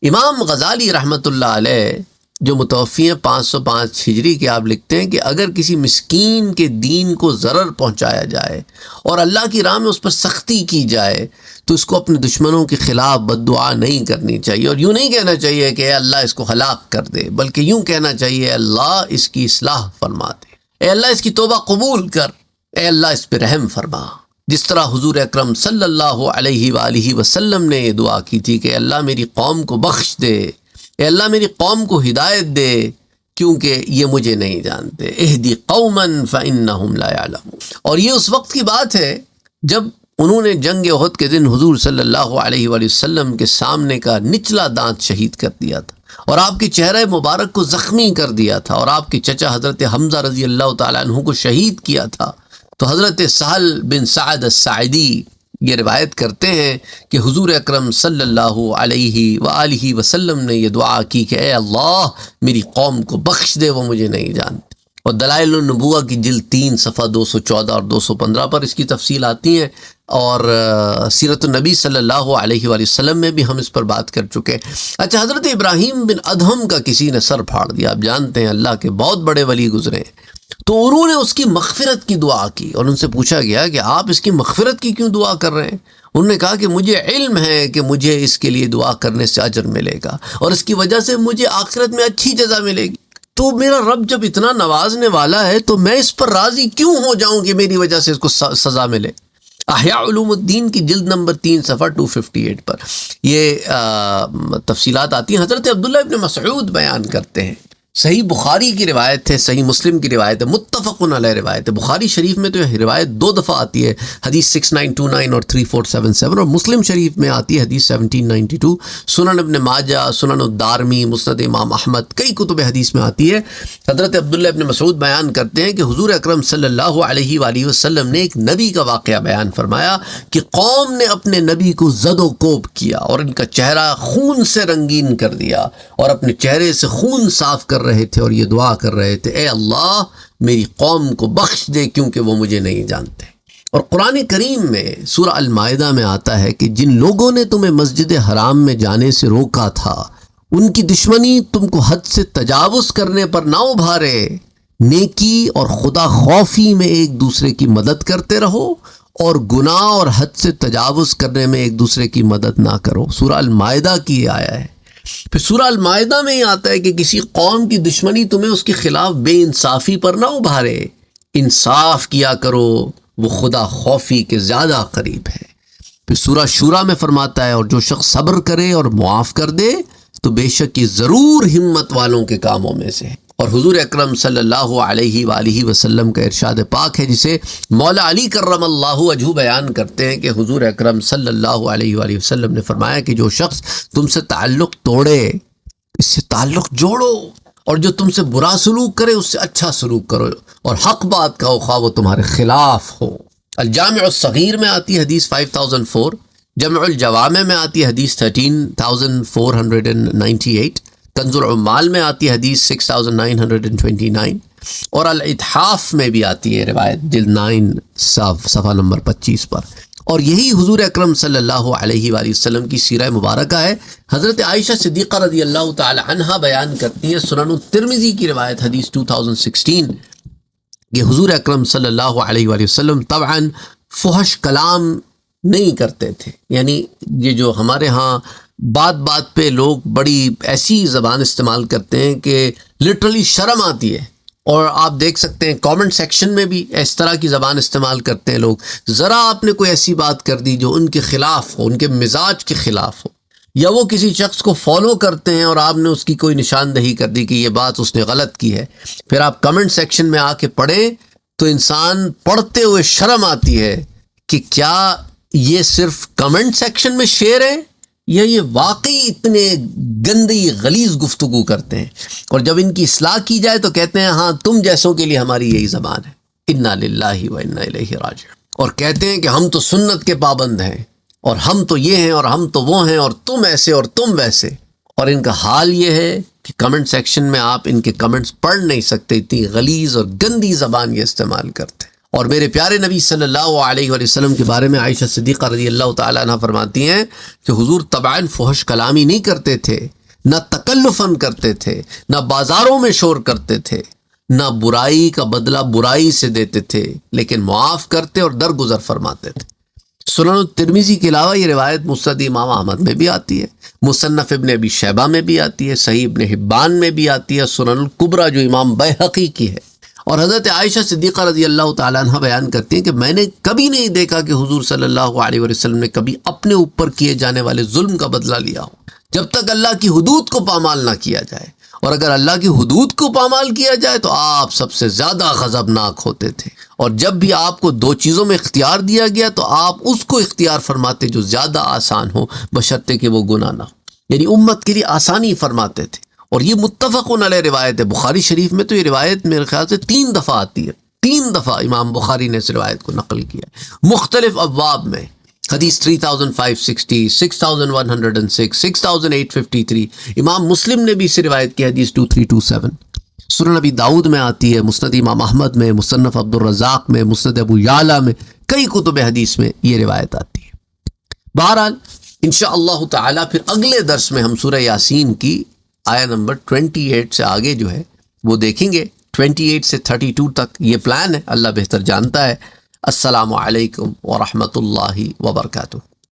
امام غزالی رحمۃ اللہ علیہ جو متوفی ہیں 505 ہجری کے، آپ لکھتے ہیں کہ اگر کسی مسکین کے دین کو ضرر پہنچایا جائے اور اللہ کی راہ میں اس پر سختی کی جائے تو اس کو اپنے دشمنوں کے خلاف بد دعا نہیں کرنی چاہیے، اور یوں نہیں کہنا چاہیے کہ اے اللہ اس کو ہلاک کر دے، بلکہ یوں کہنا چاہیے اے اللہ اس کی اصلاح فرما دے، اے اللہ اس کی توبہ قبول کر، اے اللہ اس پہ رحم فرما، جس طرح حضور اکرم صلی اللہ علیہ وآلہ وسلم نے یہ دعا کی تھی کہ اللہ میری قوم کو بخش دے، اے اللہ میری قوم کو ہدایت دے کیونکہ یہ مجھے نہیں جانتے، اہدی قوما فانہم لا یعلمون۔ اور یہ اس وقت کی بات ہے جب انہوں نے جنگ احد کے دن حضور صلی اللہ علیہ وآلہ وسلم کے سامنے کا نچلا دانت شہید کر دیا تھا اور آپ کے چہرہ مبارک کو زخمی کر دیا تھا، اور آپ کے چچا حضرت حمزہ رضی اللہ تعالیٰ عنہ کو شہید کیا تھا۔ تو حضرت سہل بن سعد الساعدی یہ روایت کرتے ہیں کہ حضور اکرم صلی اللہ علیہ وآلہ وسلم نے یہ دعا کی کہ اے اللہ میری قوم کو بخش دے، وہ مجھے نہیں جانتے۔ اور دلائل النبوہ کی جلد 3 صفحہ 214 اور 215 پر اس کی تفصیل آتی ہیں، اور سیرت النبی صلی اللہ علیہ وآلہ وسلم میں بھی ہم اس پر بات کر چکے۔ اچھا، حضرت ابراہیم بن ادہم کا کسی نے سر پھاڑ دیا، آپ جانتے ہیں اللہ کے بہت بڑے ولی گزرے ہیں، تو انہوں نے اس کی مغفرت کی دعا کی، اور ان سے پوچھا گیا کہ آپ اس کی مغفرت کی کیوں دعا کر رہے ہیں؟ انہوں نے کہا کہ مجھے علم ہے کہ مجھے اس کے لیے دعا کرنے سے اجر ملے گا اور اس کی وجہ سے مجھے آخرت میں اچھی جزا ملے گی، تو میرا رب جب اتنا نوازنے والا ہے تو میں اس پر راضی کیوں ہو جاؤں کہ میری وجہ سے اس کو سزا ملے۔ احیاء علوم الدین کی جلد نمبر 3 صفحہ 258 پر یہ تفصیلات آتی ہیں۔ حضرت عبداللہ ابن مسعود بیان کرتے ہیں، صحیح بخاری کی روایت ہے، صحیح مسلم کی روایت ہے، متفق علیہ روایت ہے۔ بخاری شریف میں تو یہ روایت 2 دفعہ آتی ہے، حدیث 6929 اور 3477، اور مسلم شریف میں آتی ہے حدیث 1792، سنن ابن ماجہ، سنن الدارمی، مسند امام احمد، کئی کتب حدیث میں آتی ہے۔ حضرت عبداللہ ابن مسعود بیان کرتے ہیں کہ حضور اکرم صلی اللہ علیہ وآلہ وسلم نے ایک نبی کا واقعہ بیان فرمایا کہ قوم نے اپنے نبی کو زد و کوب کیا اور ان کا چہرہ خون سے رنگین کر دیا، اور اپنے چہرے سے خون صاف کر رہے تھے اور یہ دعا کر رہے تھے اے اللہ میری قوم کو بخش دے کیونکہ وہ مجھے نہیں جانتے۔ اور قرآن کریم میں سورہ المائدہ میں آتا ہے کہ جن لوگوں نے تمہیں مسجد حرام میں جانے سے روکا تھا ان کی دشمنی تم کو حد سے تجاوز کرنے پر نہ ابھارے، نیکی اور خدا خوفی میں ایک دوسرے کی مدد کرتے رہو اور گناہ اور حد سے تجاوز کرنے میں ایک دوسرے کی مدد نہ کرو۔ سورہ المائدہ کی یہ آیا ہے۔ پھر سورہ المائدہ میں یہ آتا ہے کہ کسی قوم کی دشمنی تمہیں اس کے خلاف بے انصافی پر نہ ابھارے، انصاف کیا کرو، وہ خدا خوفی کے زیادہ قریب ہے۔ پھر سورہ شورا میں فرماتا ہے اور جو شخص صبر کرے اور معاف کر دے تو بے شک یہ ضرور ہمت والوں کے کاموں میں سے ہے۔ اور حضور اکرم صلی اللہ علیہ وآلہ وسلم کا ارشاد پاک ہے جسے مولا علی کرم اللہ وجہہ بیان کرتے ہیں کہ حضور اکرم صلی اللہ علیہ وآلہ وسلم نے فرمایا کہ جو شخص تم سے تعلق توڑے اس سے تعلق جوڑو، اور جو تم سے برا سلوک کرے اس سے اچھا سلوک کرو، اور حق بات کہو خواہ وہ تمہارے خلاف ہو۔ الجامع الصغیر میں آتی ہے حدیث 5004، جمع الجوامع میں آتی ہے حدیث 13498، کنز العمال میں آتی ہے حدیث 6929، اور الاتحاف میں بھی آتی ہے روایت جلد 9 صفحہ نمبر 25 پر۔ اور یہی حضور اکرم صلی اللہ علیہ وآلہ وسلم کی سیرہ مبارکہ ہے۔ حضرت عائشہ صدیقہ رضی اللہ تعالی عنہا بیان کرتی ہیں، سنن الترمذی کی روایت حدیث 2016، کہ حضور اکرم صلی اللہ علیہ وآلہ وسلم طبعاً فحش کلام نہیں کرتے تھے. یعنی یہ جو ہمارے ہاں بات بات پہ لوگ بڑی ایسی زبان استعمال کرتے ہیں کہ لٹرلی شرم آتی ہے. اور آپ دیکھ سکتے ہیں کامنٹ سیکشن میں بھی اس طرح کی زبان استعمال کرتے ہیں لوگ. ذرا آپ نے کوئی ایسی بات کر دی جو ان کے خلاف ہو، ان کے مزاج کے خلاف ہو، یا وہ کسی شخص کو فالو کرتے ہیں اور آپ نے اس کی کوئی نشاندہی کر دی کہ یہ بات اس نے غلط کی ہے، پھر آپ کمنٹ سیکشن میں آ کے پڑھیں تو انسان پڑھتے ہوئے شرم آتی ہے کہ کیا یہ صرف کمنٹ سیکشن میں شیئر ہے یا یہ واقعی اتنے گندی غلیظ گفتگو کرتے ہیں. اور جب ان کی اصلاح کی جائے تو کہتے ہیں ہاں تم جیسوں کے لیے ہماری یہی زبان ہے، انا للہ و انا الیہ راجعون. اور کہتے ہیں کہ ہم تو سنت کے پابند ہیں اور ہم تو یہ ہیں اور ہم تو وہ ہیں اور تم ایسے اور تم ویسے. اور ان کا حال یہ ہے کہ کمنٹ سیکشن میں آپ ان کے کمنٹس پڑھ نہیں سکتے، اتنی غلیظ اور گندی زبان یہ استعمال کرتے ہیں. اور میرے پیارے نبی صلی اللہ علیہ وآلہ وسلم کے بارے میں عائشہ صدیقہ رضی اللہ تعالیٰ عنہ فرماتی ہیں کہ حضور طبعاً فحش کلامی نہیں کرتے تھے، نہ تکلفاً کرتے تھے، نہ بازاروں میں شور کرتے تھے، نہ برائی کا بدلہ برائی سے دیتے تھے، لیکن معاف کرتے اور درگزر فرماتے تھے. سنن الترمذی کے علاوہ یہ روایت مسند امام احمد میں بھی آتی ہے، مصنف ابن ابی شیبہ میں بھی آتی ہے، صحیح ابن حبان میں بھی آتی ہے، سنن الکبریٰ جو امام بیہقی کی ہے. اور حضرت عائشہ صدیقہ رضی اللہ تعالیٰ عنہ بیان کرتی ہیں کہ میں نے کبھی نہیں دیکھا کہ حضور صلی اللہ علیہ وسلم نے کبھی اپنے اوپر کیے جانے والے ظلم کا بدلہ لیا ہو جب تک اللہ کی حدود کو پامال نہ کیا جائے. اور اگر اللہ کی حدود کو پامال کیا جائے تو آپ سب سے زیادہ غضبناک ہوتے تھے. اور جب بھی آپ کو دو چیزوں میں اختیار دیا گیا تو آپ اس کو اختیار فرماتے جو زیادہ آسان ہو، بشرطے کہ وہ گناہ نہ ہو. یعنی امت کے لیے آسانی فرماتے تھے. اور یہ متفقن علیہ روایت ہے. بخاری شریف میں تو یہ روایت میرے خیال سے 3 دفعہ آتی ہے. 3 دفعہ امام بخاری نے اس روایت کو نقل کیا ہے مختلف ابواب میں. حدیث 3560، 6106، 6853. امام مسلم نے بھی اس روایت کی حدیث 2327. سنن نبی داؤد میں آتی ہے، مسند امام احمد میں، مصنف عبد الرزاق میں، مسند ابو یعلا میں، کئی کتب حدیث میں یہ روایت آتی ہے. بہرحال انشاءاللہ تعالی پھر اگلے درس میں ہم سورہ یاسین کی آیا نمبر 28 سے آگے جو ہے وہ دیکھیں گے. 28 سے 32 تک یہ پلان ہے، اللہ بہتر جانتا ہے. السلام علیکم ورحمۃ اللہ وبرکاتہ.